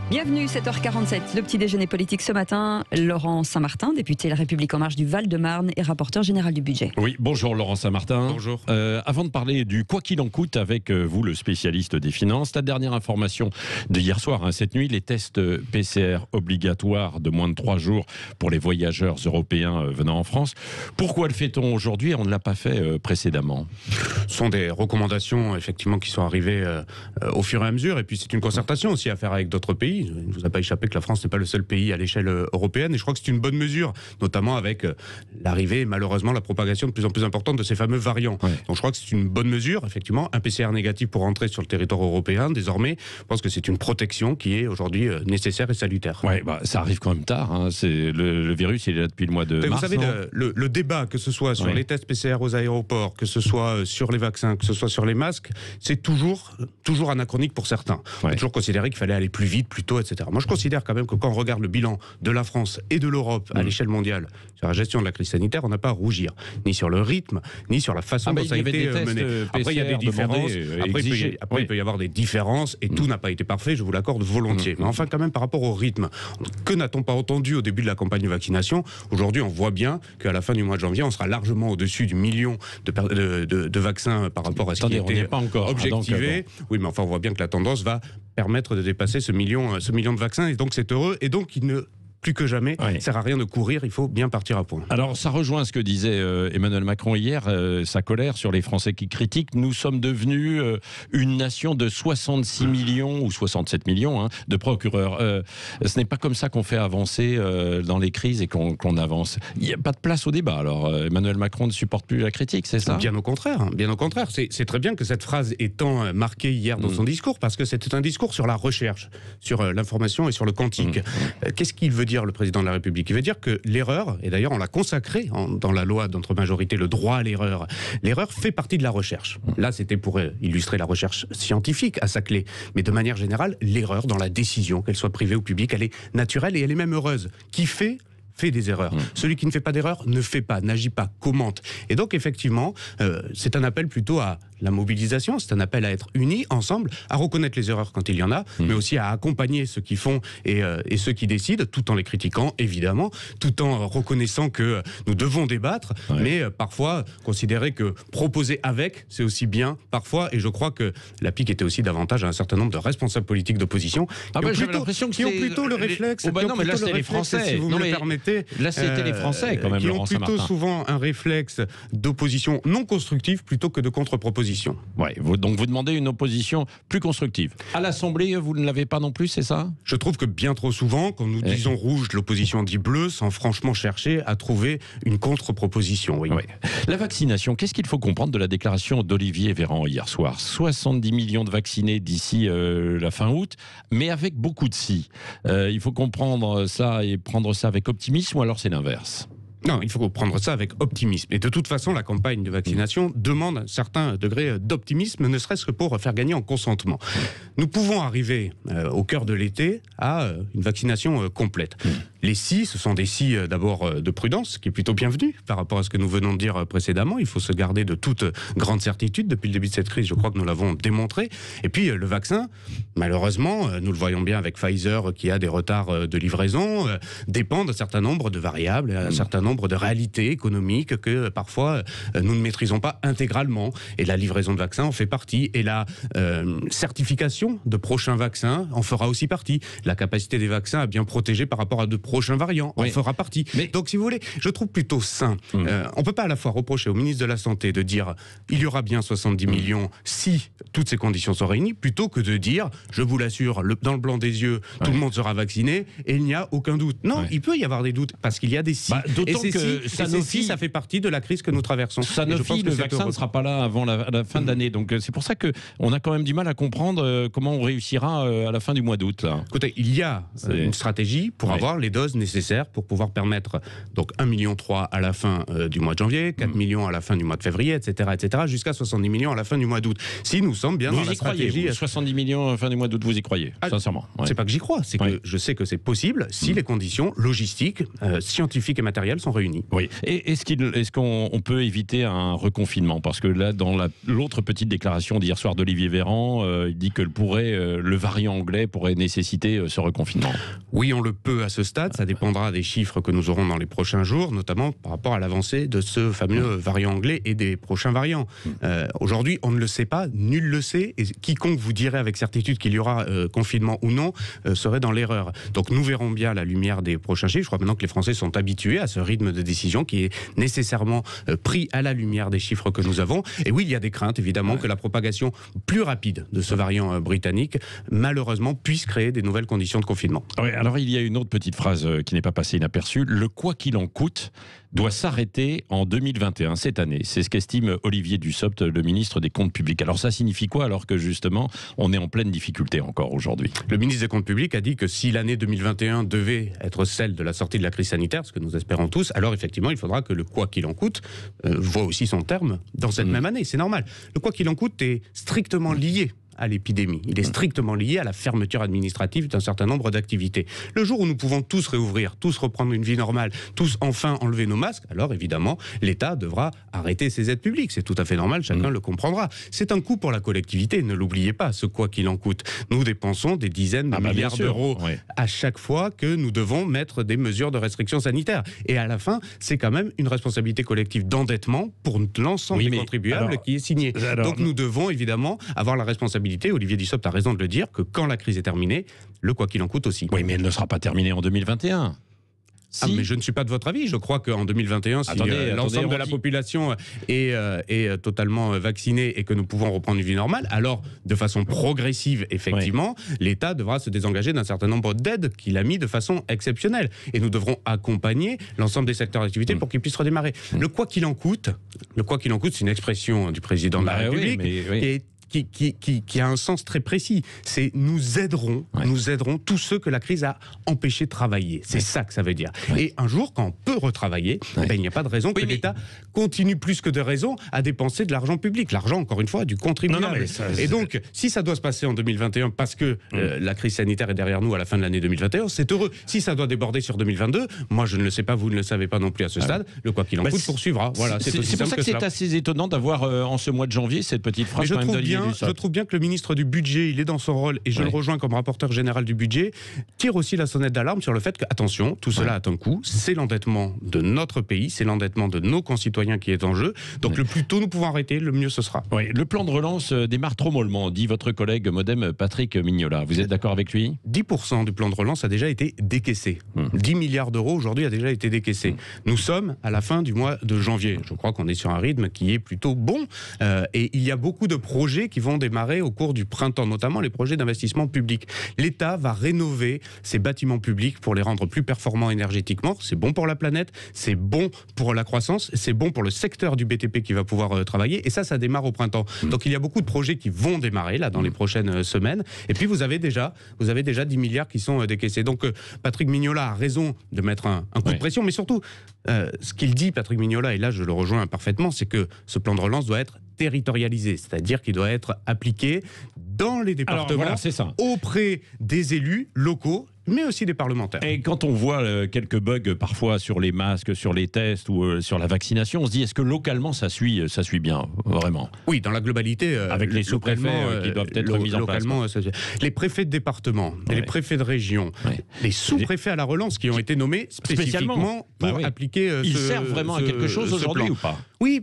Bienvenue, 7h47, le petit déjeuner politique ce matin. Laurent Saint-Martin, député La République En Marche du Val-de-Marne et rapporteur général du budget. Oui, bonjour Laurent Saint-Martin. Bonjour. Avant de parler du quoi qu'il en coûte avec vous, le spécialiste des finances, la dernière information de hier soir, cette nuit, les tests PCR obligatoires de moins de 3 jours pour les voyageurs européens venant en France. Pourquoi le fait-on aujourd'hui? On ne l'a pas fait précédemment. Ce sont des recommandations effectivement qui sont arrivées au fur et à mesure, et puis c'est une concertation aussi à faire avec d'autres pays. Il ne vous a pas échappé que la France n'est pas le seul pays à l'échelle européenne, et je crois que c'est une bonne mesure, notamment avec l'arrivée, malheureusement, la propagation de plus en plus importante de ces fameux variants. Ouais. Donc je crois que c'est une bonne mesure, effectivement. Un PCR négatif pour entrer sur le territoire européen, désormais, je pense que c'est une protection qui est aujourd'hui nécessaire et salutaire. Ouais, ça arrive quand même tard. Hein. Le virus, il est là depuis le mois de mars. Vous savez, le débat, que ce soit sur les tests PCR aux aéroports, que ce soit sur les vaccins, que ce soit sur les masques, c'est toujours anachronique pour certains. On a toujours considéré qu'il fallait aller plus vite, plus tôt, etc. Moi, je considère quand même que quand on regarde le bilan de la France et de l'Europe à l'échelle mondiale sur la gestion de la crise sanitaire, on n'a pas à rougir, ni sur le rythme, ni sur la façon dont ça a été mené. Après, il y a des différences. Après, il peut y avoir des différences, et tout n'a pas été parfait, je vous l'accorde volontiers. Mais enfin, quand même, par rapport au rythme, que n'a-t-on pas entendu au début de la campagne de vaccination? Aujourd'hui, on voit bien qu'à la fin du mois de janvier, on sera largement au-dessus du million de vaccins par rapport à ce qui était objectivé. Oui, mais enfin, on voit bien que la tendance va permettre de dépasser ce million de vaccins, et donc c'est heureux, et donc il ne plus que jamais, sert à rien de courir, il faut bien partir à point. Alors ça rejoint ce que disait Emmanuel Macron hier, sa colère sur les Français qui critiquent. Nous sommes devenus une nation de 66 millions ou 67 millions de procureurs. Ce n'est pas comme ça qu'on fait avancer dans les crises et qu'on avance. Il n'y a pas de place au débat. Alors Emmanuel Macron ne supporte plus la critique, c'est ça? Bien au contraire. C'est très bien que cette phrase ait tant marqué hier dans son discours, parce que c'était un discours sur la recherche, sur l'information et sur le quantique. Qu'est-ce qu'il veut dire, le président de la République? Il veut dire que l'erreur, et d'ailleurs on l'a consacré dans la loi de notre majorité, le droit à l'erreur fait partie de la recherche. Là, c'était pour illustrer la recherche scientifique à sa clé, mais de manière générale, l'erreur dans la décision, qu'elle soit privée ou publique, elle est naturelle et elle est même heureuse. Qui fait des erreurs. Celui qui ne fait pas d'erreur ne fait pas, n'agit pas, commente. Et donc effectivement, c'est un appel plutôt à la mobilisation, c'est un appel à être unis ensemble, à reconnaître les erreurs quand il y en a, mais aussi à accompagner ceux qui font et ceux qui décident, tout en les critiquant évidemment, tout en reconnaissant que nous devons débattre, mais parfois considérer que proposer avec, c'est aussi bien parfois, et je crois que la pique était aussi davantage à un certain nombre de responsables politiques d'opposition qui ont plutôt le réflexe, mais là c'était les Français, si vous me le permettez. Là, c'était les Français, quand même, qui Laurent ont plutôt souvent un réflexe d'opposition non constructive plutôt que de contre-proposition. Donc vous demandez une opposition plus constructive. À l'Assemblée, vous ne l'avez pas non plus, c'est ça? Je trouve que bien trop souvent, quand nous disons rouge, l'opposition dit bleu, sans franchement chercher à trouver une contre-proposition. La vaccination, qu'est-ce qu'il faut comprendre de la déclaration d'Olivier Véran hier soir? 70 millions de vaccinés d'ici la fin août, mais avec beaucoup de si. Il faut comprendre ça et prendre ça avec optimisme, ou alors c'est l'inverse? Non, il faut prendre ça avec optimisme. Et de toute façon, la campagne de vaccination demande un certain degré d'optimisme, ne serait-ce que pour faire gagner en consentement. Nous pouvons arriver au cœur de l'été à une vaccination complète. Les si, ce sont des si d'abord de prudence, qui est plutôt bienvenu par rapport à ce que nous venons de dire précédemment. Il faut se garder de toute grande certitude. Depuis le début de cette crise, je crois que nous l'avons démontré. Et puis le vaccin, malheureusement, nous le voyons bien avec Pfizer, qui a des retards de livraison, dépend d'un certain nombre de variables, un certain nombre de réalités économiques que parfois nous ne maîtrisons pas intégralement. Et la livraison de vaccins en fait partie. Et la certification de prochains vaccins en fera aussi partie. La capacité des vaccins à bien protéger par rapport à de prochains variants en fera partie. Donc si vous voulez, je trouve plutôt sain. On ne peut pas à la fois reprocher au ministre de la Santé de dire il y aura bien 70 millions si toutes ces conditions sont réunies, plutôt que de dire, je vous l'assure, dans le blanc des yeux, tout le monde sera vacciné et il n'y a aucun doute. Non, il peut y avoir des doutes parce qu'il y a des si. D'autant que Sanofi, ça fait partie de la crise que nous traversons. Sanofi, le vaccin ne sera pas là avant la fin de l'année. Donc c'est pour ça qu'on a quand même du mal à comprendre comment on réussira à la fin du mois d'août. Écoutez, il y a une stratégie pour avoir les doses nécessaires pour pouvoir permettre donc 1,3 million à la fin du mois de janvier, 4 millions à la fin du mois de février, etc., jusqu'à 70 millions à la fin du mois d'août. Si nous sommes bien dans la stratégie... 70 millions à la fin du mois d'août, vous y croyez, sincèrement? C'est pas que j'y crois, c'est que je sais que c'est possible si les conditions logistiques, scientifiques et matérielles sont sont réunis. Oui. Et est-ce qu'on peut éviter un reconfinement? Parce que là, dans l'autre petite déclaration d'hier soir d'Olivier Véran, il dit que le variant anglais pourrait nécessiter ce reconfinement. Oui, on le peut à ce stade. Ça dépendra des chiffres que nous aurons dans les prochains jours, notamment par rapport à l'avancée de ce fameux variant anglais et des prochains variants. Aujourd'hui, on ne le sait pas, nul le sait, et quiconque vous dirait avec certitude qu'il y aura confinement ou non serait dans l'erreur. Donc nous verrons bien à la lumière des prochains chiffres. Je crois maintenant que les Français sont habitués à ce rythme de décision qui est nécessairement pris à la lumière des chiffres que nous avons. Et oui, il y a des craintes, évidemment, que la propagation plus rapide de ce variant britannique, malheureusement, puisse créer des nouvelles conditions de confinement. Oui, alors il y a une autre petite phrase qui n'est pas passée inaperçue. Le quoi qu'il en coûte doit s'arrêter en 2021, cette année. C'est ce qu'estime Olivier Dussopt, le ministre des Comptes publics. Alors ça signifie quoi, alors que justement, on est en pleine difficulté encore aujourd'hui? Le ministre des Comptes publics a dit que si l'année 2021 devait être celle de la sortie de la crise sanitaire, ce que nous espérons tous, alors effectivement, il faudra que le quoi qu'il en coûte voit aussi son terme dans cette même année. C'est normal. Le quoi qu'il en coûte est strictement lié à l'épidémie. Il est strictement lié à la fermeture administrative d'un certain nombre d'activités. Le jour où nous pouvons tous réouvrir, tous reprendre une vie normale, tous enfin enlever nos masques, alors évidemment, l'État devra arrêter ses aides publiques. C'est tout à fait normal, chacun le comprendra. C'est un coût pour la collectivité, ne l'oubliez pas, ce quoi qu'il en coûte. Nous dépensons des dizaines de milliards d'euros à chaque fois que nous devons mettre des mesures de restriction sanitaire. Et à la fin, c'est quand même une responsabilité collective d'endettement pour l'ensemble des contribuables qui est signée. Donc nous devons évidemment avoir la responsabilité, Olivier Dussopt a raison de le dire, que quand la crise est terminée, le quoi qu'il en coûte aussi. Oui, mais elle ne sera pas terminée en 2021. Ah, mais je ne suis pas de votre avis. Je crois qu'en 2021, si l'ensemble de la population est totalement vaccinée et que nous pouvons reprendre une vie normale, alors de façon progressive, effectivement, l'État devra se désengager d'un certain nombre d'aides qu'il a mis de façon exceptionnelle. Et nous devrons accompagner l'ensemble des secteurs d'activité pour qu'ils puissent redémarrer. Le quoi qu'il en coûte, c'est une expression du président de la République qui a un sens très précis. C'est nous aiderons tous ceux que la crise a empêché de travailler. C'est ça que ça veut dire. Et un jour, quand on peut retravailler, il n'y a pas de raison que l'État continue plus que de raison à dépenser de l'argent public. L'argent, encore une fois, du contribuable. Et donc, si ça doit se passer en 2021 parce que la crise sanitaire est derrière nous à la fin de l'année 2021, c'est heureux. Si ça doit déborder sur 2022, moi je ne le sais pas, vous ne le savez pas non plus à ce stade, le quoi qu'il en coûte poursuivra. Voilà, c'est pour ça que c'est assez étonnant d'avoir en ce mois de janvier cette petite phrase quand même d'Olivier Dussopt. Je trouve bien que le ministre du Budget, il est dans son rôle, et je le rejoins comme rapporteur général du budget, tire aussi la sonnette d'alarme sur le fait que, attention, tout cela a un coût, c'est l'endettement de notre pays, c'est l'endettement de nos concitoyens qui est en jeu, donc le plus tôt nous pouvons arrêter, le mieux ce sera. Oui, le plan de relance démarre trop mollement, dit votre collègue Modem Patrick Mignola. Vous êtes d'accord avec lui? 10% du plan de relance a déjà été décaissé. 10 milliards d'euros aujourd'hui a déjà été décaissé. Nous sommes à la fin du mois de janvier. Je crois qu'on est sur un rythme qui est plutôt bon, et il y a beaucoup de projets qui vont démarrer au cours du printemps, notamment les projets d'investissement public. L'État va rénover ses bâtiments publics pour les rendre plus performants énergétiquement. C'est bon pour la planète, c'est bon pour la croissance, c'est bon pour le secteur du BTP qui va pouvoir travailler, et ça démarre au printemps. Donc il y a beaucoup de projets qui vont démarrer là dans les prochaines semaines, et puis vous avez déjà 10 milliards qui sont décaissés. Donc Patrick Mignola a raison de mettre un coup de pression, mais surtout ce qu'il dit, Patrick Mignola, et là je le rejoins parfaitement, c'est que ce plan de relance doit être territorialisé, c'est-à-dire qu'il doit être appliqué dans les départements, auprès des élus locaux, mais aussi des parlementaires. Et quand on voit quelques bugs parfois sur les masques, sur les tests ou sur la vaccination, on se dit, est-ce que localement ça suit bien, vraiment? Oui, dans la globalité. Avec les sous-préfets qui doivent être mis en place. Les préfets de département, les préfets de région, les sous-préfets à la relance qui ont été nommés spécifiquement pour appliquer Ils servent vraiment à quelque chose aujourd'hui ou pas? Oui,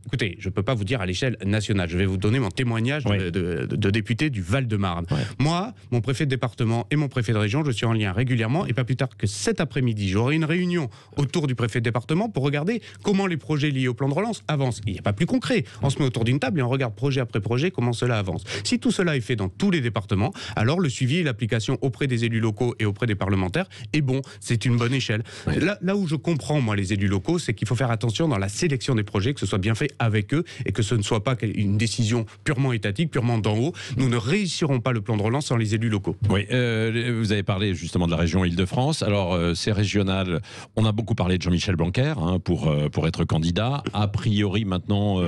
écoutez, je ne peux pas vous dire à l'échelle nationale. Je vais vous donner mon témoignage de député du Val-de-Marne. Moi, mon préfet de département et mon préfet de région, je suis en lien régulièrement, et pas plus tard que cet après-midi, j'aurai une réunion autour du préfet de département pour regarder comment les projets liés au plan de relance avancent. Il n'y a pas plus concret. On se met autour d'une table et on regarde projet après projet comment cela avance. Si tout cela est fait dans tous les départements, alors le suivi et l'application auprès des élus locaux et auprès des parlementaires est bon. C'est une bonne échelle. Là où je comprends, moi, les élus locaux, c'est qu'il faut faire attention dans la sélection des projets, que ce soit bien fait avec eux et que ce ne soit pas une décision purement étatique, purement d'en haut. Nous ne réussirons pas le plan de relance sans les élus locaux. Oui, vous avez parlé justement de la région Île-de-France. Alors, c'est régional. On a beaucoup parlé de Jean-Michel Blanquer pour être candidat. A priori, maintenant,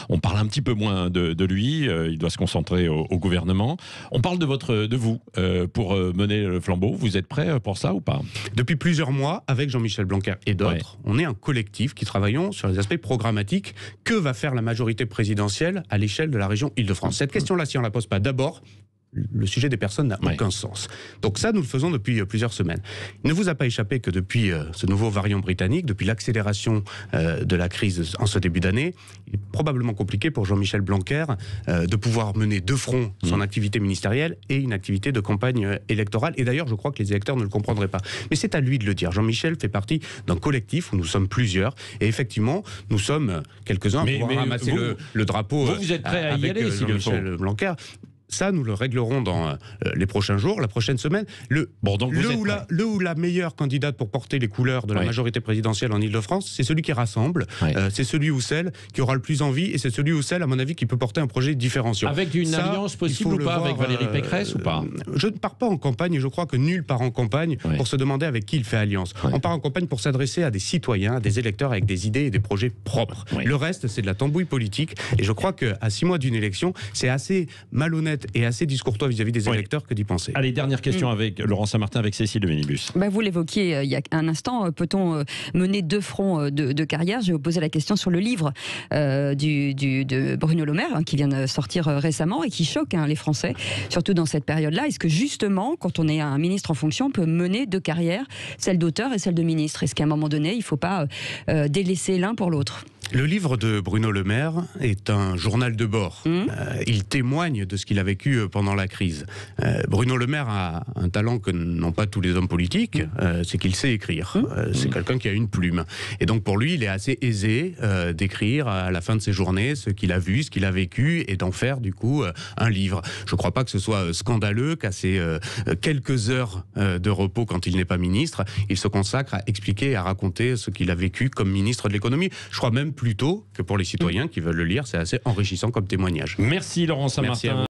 on parle un petit peu moins de lui. Il doit se concentrer au gouvernement. On parle de vous pour mener le flambeau. Vous êtes prêt pour ça ou pas? Depuis plusieurs mois, avec Jean-Michel Blanquer et d'autres, on est un collectif qui travaillons sur les aspects programmatiques. Que va faire la majorité présidentielle à l'échelle de la région Île-de-France? Cette question-là, si on ne la pose pas d'abord, le sujet des personnes n'a aucun sens. Donc ça, nous le faisons depuis plusieurs semaines. Il ne vous a pas échappé que depuis ce nouveau variant britannique, depuis l'accélération de la crise en ce début d'année, il est probablement compliqué pour Jean-Michel Blanquer de pouvoir mener de front son activité ministérielle et une activité de campagne électorale. Et d'ailleurs, je crois que les électeurs ne le comprendraient pas. Mais c'est à lui de le dire. Jean-Michel fait partie d'un collectif où nous sommes plusieurs. Et effectivement, nous sommes quelques-uns à pouvoir ramasser le drapeau vous êtes prêt à y avec aller, Jean-Michel Blanquer. Ça, nous le réglerons dans les prochains jours, la prochaine semaine. Le ou la meilleure candidate pour porter les couleurs de la majorité présidentielle en Île-de-France, c'est celui qui rassemble, c'est celui ou celle qui aura le plus envie, et c'est celui ou celle, à mon avis, qui peut porter un projet différenciant. Avec une alliance possible ou pas avec Valérie Pécresse ou pas? Je ne pars pas en campagne, et je crois que nul part en campagne pour se demander avec qui il fait alliance. On part en campagne pour s'adresser à des citoyens, à des électeurs avec des idées et des projets propres. Le reste, c'est de la tambouille politique, et je crois qu'à 6 mois d'une élection, c'est assez malhonnête et assez discourtois vis-à-vis des électeurs que d'y penser. Allez, dernière question avec Laurent Saint-Martin, avec Cécile de Ménibus. Vous l'évoquiez il y a un instant, peut-on mener 2 fronts de carrière? Je vais vous poser la question sur le livre de Bruno Le Maire, qui vient de sortir récemment et qui choque les Français, surtout dans cette période-là. Est-ce que justement, quand on est un ministre en fonction, on peut mener 2 carrières, celle d'auteur et celle de ministre? Est-ce qu'à un moment donné, il ne faut pas délaisser l'un pour l'autre? Le livre de Bruno Le Maire est un journal de bord. Il témoigne de ce qu'il a vécu pendant la crise. Bruno Le Maire a un talent que n'ont pas tous les hommes politiques, c'est qu'il sait écrire. C'est quelqu'un qui a une plume. Et donc pour lui, il est assez aisé d'écrire à la fin de ses journées ce qu'il a vu, ce qu'il a vécu, et d'en faire du coup un livre. Je ne crois pas que ce soit scandaleux qu'à ces quelques heures de repos quand il n'est pas ministre, il se consacre à expliquer et à raconter ce qu'il a vécu comme ministre de l'économie. Je crois même plutôt que pour les citoyens qui veulent le lire, c'est assez enrichissant comme témoignage. Merci Laurent Saint-Martin.